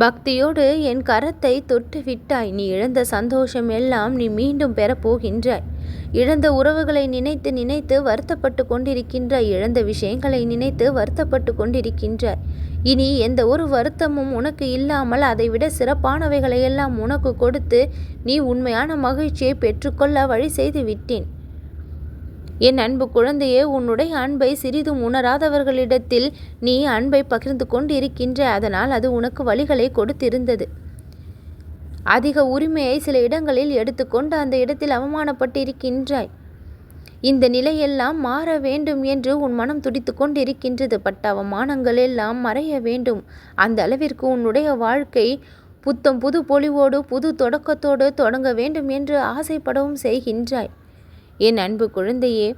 பக்தியோடு என் கரத்தை தொட்டு விட்டாய். நீ இழந்த சந்தோஷம் எல்லாம் நீ மீண்டும் பெறப்போகின்றாய். இழந்த உறவுகளை நினைத்து நினைத்து வருத்தப்பட்டு கொண்டிருக்கின்றாய். இழந்த விஷயங்களை நினைத்து வருத்தப்பட்டு கொண்டிருக்கின்றாய். இனி எந்த ஒரு வருத்தமும் உனக்கு இல்லாமல் அதைவிட சிறப்பானவைகளையெல்லாம் உனக்கு கொடுத்து நீ உண்மையான மகிழ்ச்சியை பெற்றுக்கொள்ள வழி செய்து விட்டேன். என் அன்பு குழந்தையே, உன்னுடைய அன்பை சிறிதும் உணராதவர்களிடத்தில் நீ அன்பை பகிர்ந்து கொண்டு இருக்கின்ற. அதனால் அது உனக்கு வழிகளை கொடுத்திருந்தது. அதிக உரிமையை சில இடங்களில் எடுத்துக்கொண்டு அந்த இடத்தில் அவமானப்பட்டு இருக்கின்றாய். இந்த நிலையெல்லாம் மாற வேண்டும் என்று உன் மனம் துடித்து கொண்டு இருக்கின்றது. பட்ட அவமானங்கள் எல்லாம் மறைய வேண்டும். அந்த அளவிற்கு உன்னுடைய வாழ்க்கை புத்தம் புது பொலிவோடு புது தொடக்கத்தோடு தொடங்க வேண்டும் என்று ஆசைப்படவும் செய்கின்றாய். என் அன்பு குழந்தையே,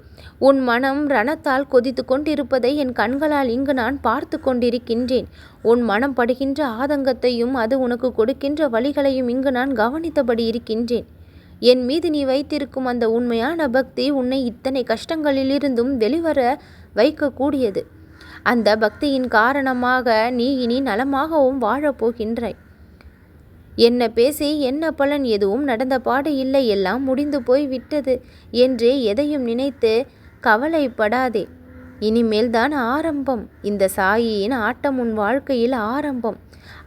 உன் மனம் ரணத்தால் கொதித்து கொண்டிருப்பதை என் கண்களால் இங்கு நான் பார்த்து கொண்டிருக்கின்றேன். உன் மனம் படுகின்ற ஆதங்கத்தையும் அது உனக்கு கொடுக்கின்ற வழிகளையும் இங்கு நான் கவனித்தபடி இருக்கின்றேன். என் மீது நீ வைத்திருக்கும் அந்த உண்மையான பக்தி உன்னை இத்தனை கஷ்டங்களிலிருந்தும் வெளிவர வைக்கக்கூடியது. அந்த பக்தியின் காரணமாக நீ இனி நலமாகவும் வாழப்போகின்றாய். என்ன பேசி என்ன பலன்? எதுவும் நடந்த பாடு இல்லை, எல்லாம் முடிந்து போய் விட்டது என்று எதையும் நினைத்து கவலைப்படாதே. இனிமேல் தான் ஆரம்பம். இந்த சாயியின் ஆட்டம் உன் வாழ்க்கையில் ஆரம்பம்.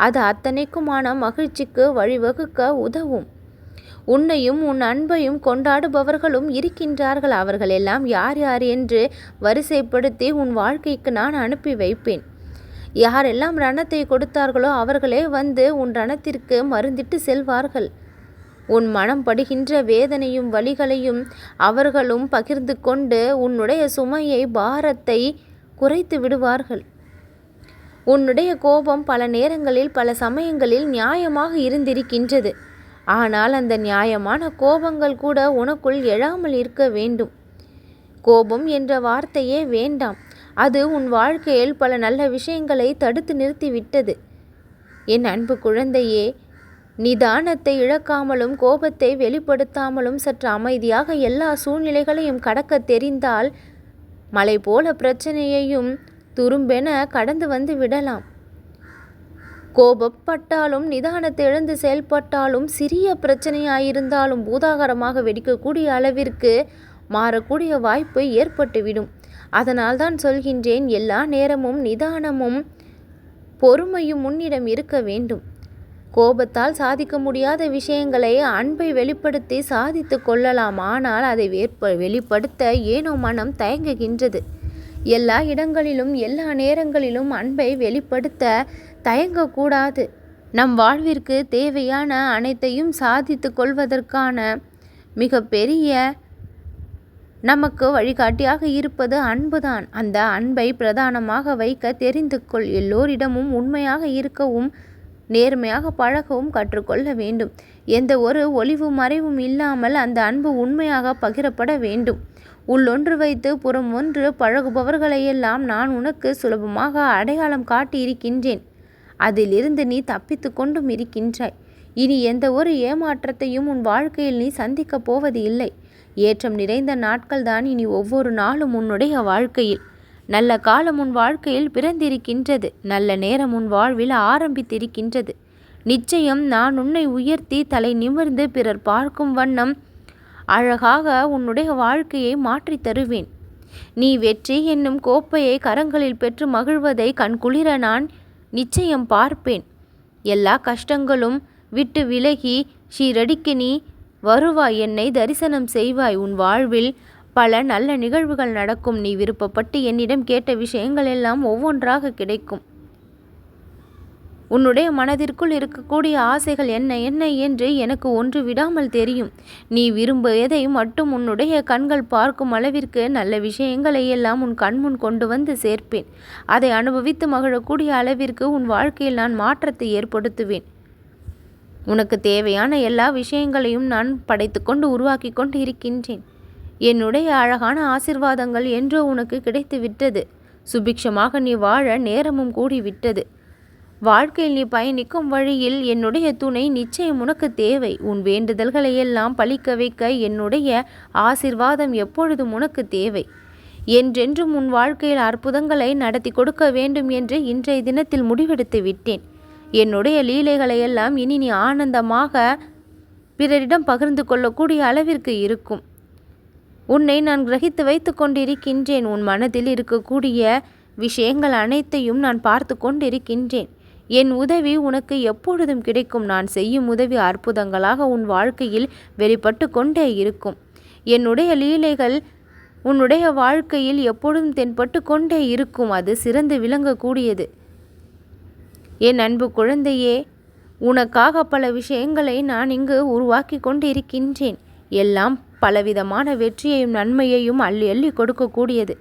அது அத்தனைக்குமான மகிழ்ச்சிக்கு வழிவகுக்க உதவும். உன்னையும் உன் அன்பையும் கொண்டாடுபவர்களும் இருக்கின்றார்கள். அவர்களெல்லாம் யார் யார் என்று வரிசைப்படுத்தி உன் வாழ்க்கைக்கு நான் அனுப்பி வைப்பேன். யாரெல்லாம் ரணத்தை கொடுத்தார்களோ அவர்களே வந்து உன் ரணத்திற்கு மருந்திட்டு செல்வார்கள். உன் மனம் படுகின்ற வேதனையும் வலிகளையும் அவர்களும் பகிர்ந்து கொண்டு உன்னுடைய சுமையை பாரத்தை குறைத்து விடுவார்கள். உன்னுடைய கோபம் பல நேரங்களில் பல சமயங்களில் நியாயமாக இருந்திருக்கின்றது. ஆனால் அந்த நியாயமான கோபங்கள் கூட உனக்குள் எழாமல் இருக்க வேண்டும். கோபம் என்ற வார்த்தையே வேண்டாம். அது உன் வாழ்க்கையில் பல நல்ல விஷயங்களை தடுத்து நிறுத்திவிட்டது. என் அன்பு குழந்தையே, நிதானத்தை இழக்காமலும் கோபத்தை வெளிப்படுத்தாமலும் சற்று அமைதியாக எல்லா சூழ்நிலைகளையும் கடக்க தெரிந்தால் மலை போல பிரச்சனையையும் துரும்பென கடந்து வந்து விடலாம். கோபப்பட்டாலும் நிதானத்தை இழந்து செயல்பட்டாலும் சிறிய பிரச்சனையாயிருந்தாலும் பூதாகரமாக வெடிக்கக்கூடிய அளவிற்கு மாறக்கூடிய வாய்ப்பு ஏற்பட்டுவிடும். அதனால் தான் சொல்கின்றேன், எல்லா நேரமும் நிதானமும் பொறுமையும் உன்னிடம் இருக்க வேண்டும். கோபத்தால் சாதிக்க முடியாத விஷயங்களை அன்பை வெளிப்படுத்தி சாதித்து கொள்ளலாம். ஆனால் அதை வெளிப்படுத்த ஏனோ மனம் தயங்குகின்றது. எல்லா இடங்களிலும் எல்லா நேரங்களிலும் அன்பை வெளிப்படுத்த தயங்கக்கூடாது. நம் வாழ்விற்கு தேவையான அனைத்தையும் சாதித்து கொள்வதற்கான மிக பெரிய நமக்கு வழிகாட்டியாக இருப்பது அன்புதான். அந்த அன்பை பிரதானமாக வைக்க தெரிந்து கொள். எல்லோரிடமும் உண்மையாக இருக்கவும் நேர்மையாக பழகவும் கற்றுக்கொள்ள வேண்டும். எந்த ஒரு ஒளிவு மறைவும் இல்லாமல் அந்த அன்பு உண்மையாக பகிரப்பட வேண்டும். உள்ளொன்று வைத்து புறம் ஒன்று பழகுபவர்களையெல்லாம் நான் உனக்கு சுலபமாக அடையாளம் காட்டி இருக்கின்றேன். அதிலிருந்து நீ தப்பித்து கொண்டும் இருக்கின்றாய். இனி எந்த ஒரு ஏமாற்றத்தையும் உன் வாழ்க்கையில் நீ சந்திக்கப் போவது இல்லை. ஏற்றம் நிறைந்த நாட்கள் தான் இனி ஒவ்வொரு நாளும் உன்னுடைய வாழ்க்கையில். நல்ல காலம் உன் வாழ்க்கையில் பிறந்திருக்கின்றது. நல்ல நேரம் உன் வாழ்வில் ஆரம்பித்திருக்கின்றது. நிச்சயம் நான் உன்னை உயர்த்தி தலை நிமிர்ந்து பிறர் பார்க்கும் வண்ணம் அழகாக உன்னுடைய வாழ்க்கையை மாற்றி தருவேன். நீ வெற்றி என்னும் கோப்பையை கரங்களில் பெற்று மகிழ்வதை கண்குளிர நான் நிச்சயம் பார்ப்பேன். எல்லா கஷ்டங்களும் விட்டு விலகி ஷீரடிக்கு நீ வருவாய், என்னை தரிசனம் செய்வாய். உன் வாழ்வில் பல நல்ல நிகழ்வுகள் நடக்கும். நீ விருப்பப்பட்டு என்னிடம் கேட்ட விஷயங்கள் எல்லாம் ஒவ்வொன்றாக கிடைக்கும். உன்னுடைய மனதிற்குள் இருக்கக்கூடிய ஆசைகள் என்ன என்ன என்று எனக்கு ஒன்று விடாமல் தெரியும். நீ விரும்பியதை மட்டும் உன்னுடைய கண்கள் பார்க்கும் அளவிற்கு நல்ல விஷயங்களை எல்லாம் உன் கண்முன் கொண்டு வந்து சேர்ப்பேன். அதை அனுபவித்து மகிழக்கூடிய அளவிற்கு உன் வாழ்க்கையில் நான் மாற்றத்தை ஏற்படுத்துவேன். உனக்கு தேவையான எல்லா விஷயங்களையும் நான் படைத்து கொண்டு உருவாக்கி கொண்டு இருக்கின்றேன். என்னுடைய அழகான ஆசிர்வாதங்கள் என்றோ உனக்கு கிடைத்து விட்டது. சுபிக்ஷமாக நீ வாழ நேரமும் கூடிவிட்டது. வாழ்க்கையில் நீ பயணிக்கும் வழியில் என்னுடைய துணை நிச்சயம் உனக்கு தேவை. உன் வேண்டுதல்களை எல்லாம் பலிக்க வைக்க என்னுடைய ஆசிர்வாதம் எப்பொழுதும் உனக்கு தேவை. என்றென்றும் உன் வாழ்க்கையில் அற்புதங்களை நடத்தி கொடுக்க வேண்டும் என்று இன்றைய தினத்தில் முடிவெடுத்து விட்டேன். என்னுடைய லீலைகளையெல்லாம் இனி நீ ஆனந்தமாக பிறரிடம் பகிர்ந்து கொள்ளக்கூடிய அளவிற்கு இருக்கும். உன்னை நான் கிரகித்து வைத்து கொண்டிருக்கின்றேன். உன் மனதில் இருக்கக்கூடிய விஷயங்கள் அனைத்தையும் நான் பார்த்து கொண்டிருக்கின்றேன். என் உதவி உனக்கு எப்பொழுதும் கிடைக்கும். நான் செய்யும் உதவி அற்புதங்களாக உன் வாழ்க்கையில் வெளிப்பட்டு கொண்டே இருக்கும். என்னுடைய லீலைகள் உன்னுடைய வாழ்க்கையில் எப்பொழுதும் தென்பட்டு கொண்டே இருக்கும். அது சிறந்து விளங்கக்கூடியது. என் அன்பு குழந்தையே, உனக்காக பல விஷயங்களை நான் இங்கு உருவாக்கி கொண்டிருக்கின்றேன். எல்லாம் பலவிதமான வெற்றியையும் நன்மையையும் அள்ளி அள்ளி கொடுக்கக்கூடியது.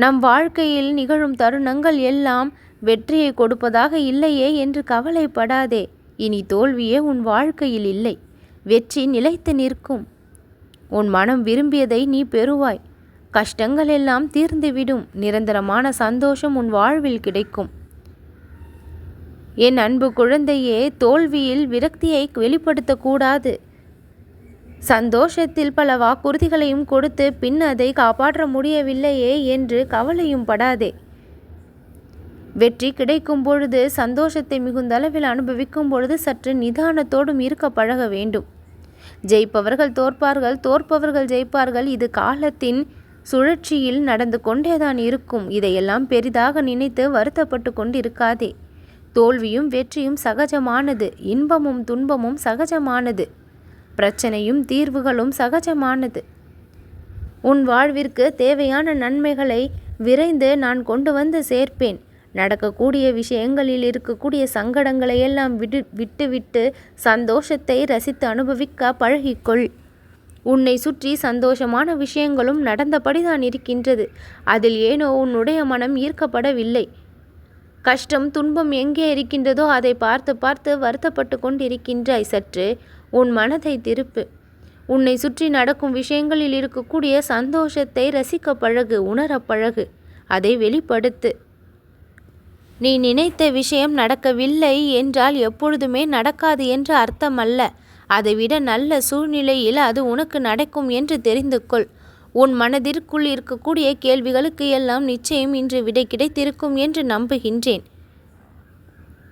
நம் வாழ்க்கையில் நிகழும் தருணங்கள் எல்லாம் வெற்றியை கொடுப்பதாக இல்லையே என்று கவலைப்படாதே. இனி தோல்வியே உன் வாழ்க்கையில் இல்லை. வெற்றி நிலைத்து நிற்கும். உன் மனம் விரும்பியதை நீ பெறுவாய். கஷ்டங்கள் எல்லாம் தீர்ந்துவிடும். நிரந்தரமான சந்தோஷம் உன் வாழ்வில் கிடைக்கும். என் அன்பு குழந்தையே, தோல்வியில் விரக்தியை வெளிப்படுத்தக்கூடாது. சந்தோஷத்தில் பல வாக்குறுதிகளையும் கொடுத்து பின் அதை காப்பாற்ற முடியவில்லையே என்று கவலையும் படாதே. வெற்றி கிடைக்கும் பொழுது, சந்தோஷத்தை மிகுந்த அளவில் அனுபவிக்கும் பொழுது சற்று நிதானத்தோடும் இருக்க பழக வேண்டும். ஜெயிப்பவர்கள் தோற்பார்கள், தோற்பவர்கள் ஜெயிப்பார்கள். இது காலத்தின் சுழற்சியில் நடந்து கொண்டேதான் இருக்கும். இதையெல்லாம் பெரிதாக நினைத்து வருத்தப்பட்டு கொண்டிருக்காதே. தோல்வியும் வெற்றியும் சகஜமானது. இன்பமும் துன்பமும் சகஜமானது. பிரச்சனையும் தீர்வுகளும் சகஜமானது. உன் வாழ்விற்கு தேவையான நன்மைகளை விரைந்து நான் கொண்டு வந்து சேர்ப்பேன். நடக்கக்கூடிய விஷயங்களில் இருக்கக்கூடிய சங்கடங்களை எல்லாம் விட்டுவிட்டு சந்தோஷத்தை ரசித்து அனுபவிக்க பழகிக்கொள். உன்னை சுற்றி சந்தோஷமான விஷயங்களும் நடந்தபடிதான் இருக்கின்றது. அதில் ஏனோ உன்னுடைய மனம் ஈர்க்கப்படவில்லை. கஷ்டம் துன்பம் எங்கே இருக்கின்றதோ அதை பார்த்து பார்த்து வருத்தப்பட்டு கொண்டிருக்கின்றாய். சற்று உன் மனதை திருப்பு. உன்னை சுற்றி நடக்கும் விஷயங்களில் இருக்கக்கூடிய சந்தோஷத்தை ரசிக்க பழகு, உணர பழகு, அதை வெளிப்படுத்து. நீ நினைத்த விஷயம் நடக்கவில்லை என்றால் எப்பொழுதுமே நடக்காது என்று அர்த்தம் அல்ல. அதைவிட நல்ல சூழ்நிலையில் அது உனக்கு நடக்கும் என்று தெரிந்து கொள். உன் மனதிற்குள் இருக்கக்கூடிய கேள்விகளுக்கு எல்லாம் நிச்சயம் இன்று விடை கிடைத்திருக்கும் என்று நம்புகின்றேன்.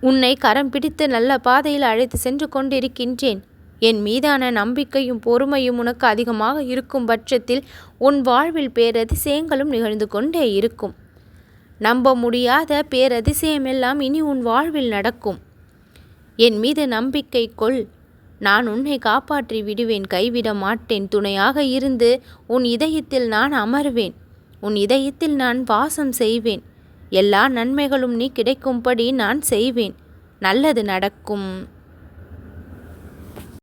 உன்னை கரம் பிடித்து நல்ல பாதையில் அழைத்து சென்று கொண்டிருக்கின்றேன். என் மீதான நம்பிக்கையும் பொறுமையும் உனக்கு அதிகமாக இருக்கும் பட்சத்தில் உன் வாழ்வில் பேரதிசயங்களும் நிகழ்ந்து கொண்டே இருக்கும். நம்ப முடியாத பேரதிசயமெல்லாம் இனி உன் வாழ்வில் நடக்கும். என் மீது நம்பிக்கை கொள். நான் உன்னை காப்பாற்றி விடுவேன், கைவிட மாட்டேன். துணையாக இருந்து உன் இதயத்தில் நான் அமர்வேன். உன் இதயத்தில் நான் வாசம் செய்வேன். எல்லா நன்மைகளும் நீ கிடைக்கும்படி நான் செய்வேன். நல்லது நடக்கும்.